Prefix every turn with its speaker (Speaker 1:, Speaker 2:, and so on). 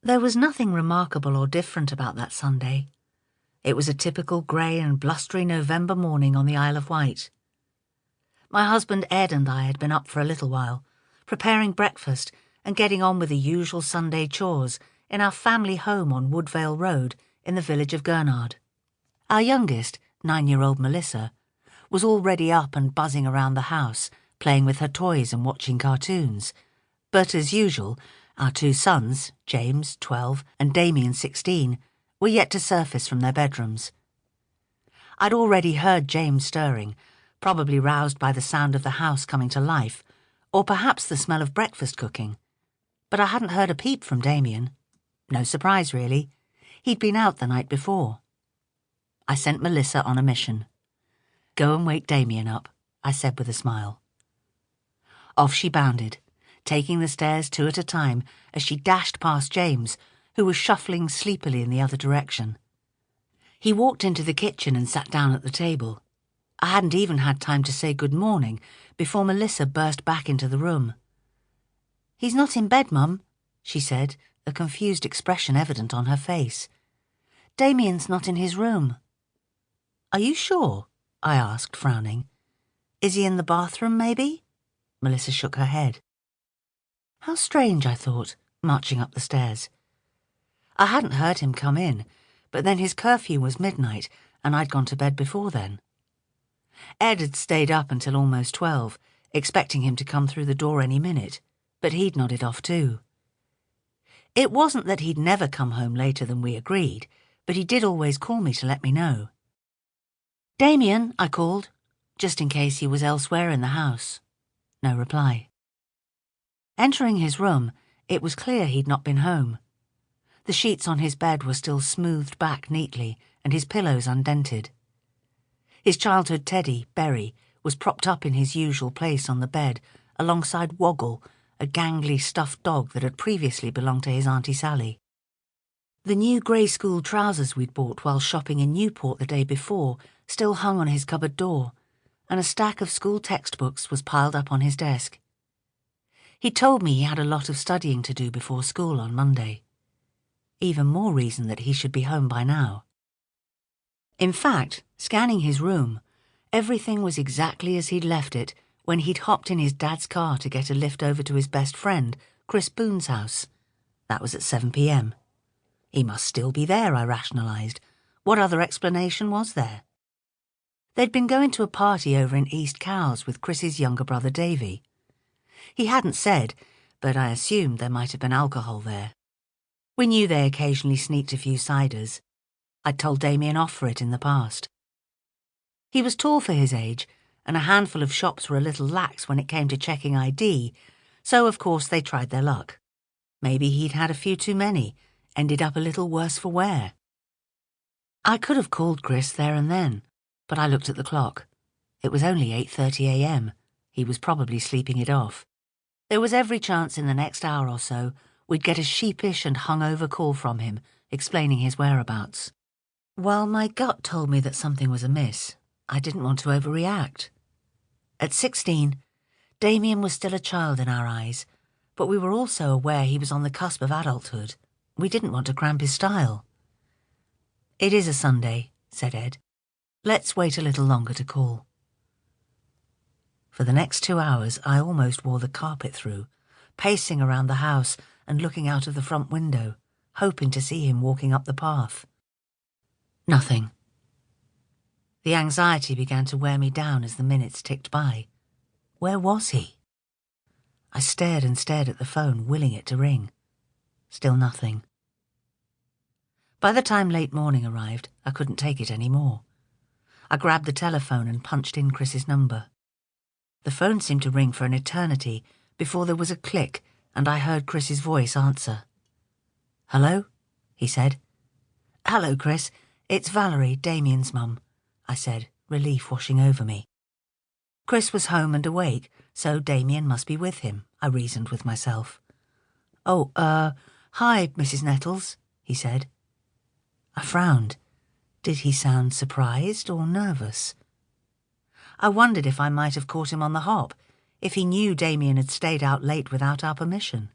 Speaker 1: There was nothing remarkable or different about that Sunday. It was a typical grey and blustery November morning on the Isle of Wight. My husband Ed and I had been up for a little while, preparing breakfast and getting on with the usual Sunday chores in our family home on Woodvale Road in the village of Gurnard. Our youngest, 9-year-old Melissa, was already up and buzzing around the house, playing with her toys and watching cartoons. But as usual, our two sons, James, 12, and Damien, 16, were yet to surface from their bedrooms. I'd already heard James stirring, probably roused by the sound of the house coming to life, or perhaps the smell of breakfast cooking. But I hadn't heard a peep from Damien. No surprise, really. He'd been out the night before. I sent Melissa on a mission. "Go and wake Damien up," I said with a smile. Off she bounded, taking the stairs 2 at a time as she dashed past James, who was shuffling sleepily in the other direction. He walked into the kitchen and sat down at the table. I hadn't even had time to say good morning before Melissa burst back into the room. "He's not in bed, Mum," she said, a confused expression evident on her face. "Damien's not in his room." "Are you sure?" I asked, frowning. "Is he in the bathroom, maybe?" Melissa shook her head. How strange, I thought, marching up the stairs. I hadn't heard him come in, but then his curfew was midnight, and I'd gone to bed before then. Ed had stayed up until almost 12, expecting him to come through the door any minute, but he'd nodded off too. It wasn't that he'd never come home later than we agreed, but he did always call me to let me know. "Damien," I called, just in case he was elsewhere in the house. No reply. Entering his room, it was clear he'd not been home. The sheets on his bed were still smoothed back neatly, and his pillows undented. His childhood teddy, Berry, was propped up in his usual place on the bed, alongside Woggle, a gangly stuffed dog that had previously belonged to his Auntie Sally. The new grey school trousers we'd bought while shopping in Newport the day before still hung on his cupboard door, and a stack of school textbooks was piled up on his desk. He told me he had a lot of studying to do before school on Monday. Even more reason that he should be home by now. In fact, scanning his room, everything was exactly as he'd left it when he'd hopped in his dad's car to get a lift over to his best friend, Chris Boone's house. That was at 7 p.m. He must still be there, I rationalised. What other explanation was there? They'd been going to a party over in East Cowes with Chris's younger brother Davy. He hadn't said, but I assumed there might have been alcohol there. We knew they occasionally sneaked a few ciders. I'd told Damien off for it in the past. He was tall for his age, and a handful of shops were a little lax when it came to checking ID, so of course they tried their luck. Maybe he'd had a few too many, ended up a little worse for wear. I could have called Chris there and then, but I looked at the clock. It was only 8:30 a.m. He was probably sleeping it off. There was every chance in the next hour or so we'd get a sheepish and hungover call from him, explaining his whereabouts. While my gut told me that something was amiss, I didn't want to overreact. At 16, Damien was still a child in our eyes, but we were also aware he was on the cusp of adulthood. We didn't want to cramp his style. "It is a Sunday," said Ed. "Let's wait a little longer to call." For the next 2 hours, I almost wore the carpet through, pacing around the house and looking out of the front window, hoping to see him walking up the path. Nothing. The anxiety began to wear me down as the minutes ticked by. Where was he? I stared and stared at the phone, willing it to ring. Still nothing. By the time late morning arrived, I couldn't take it any more. I grabbed the telephone and punched in Chris's number. The phone seemed to ring for an eternity before there was a click and I heard Chris's voice answer. "Hello?" he said. "Hello, Chris. It's Valerie, Damien's mum," I said, relief washing over me. Chris was home and awake, so Damien must be with him, I reasoned with myself. "Oh, hi, Mrs. Nettles," he said. I frowned. Did he sound surprised or nervous? I wondered if I might have caught him on the hop, if he knew Damien had stayed out late without our permission.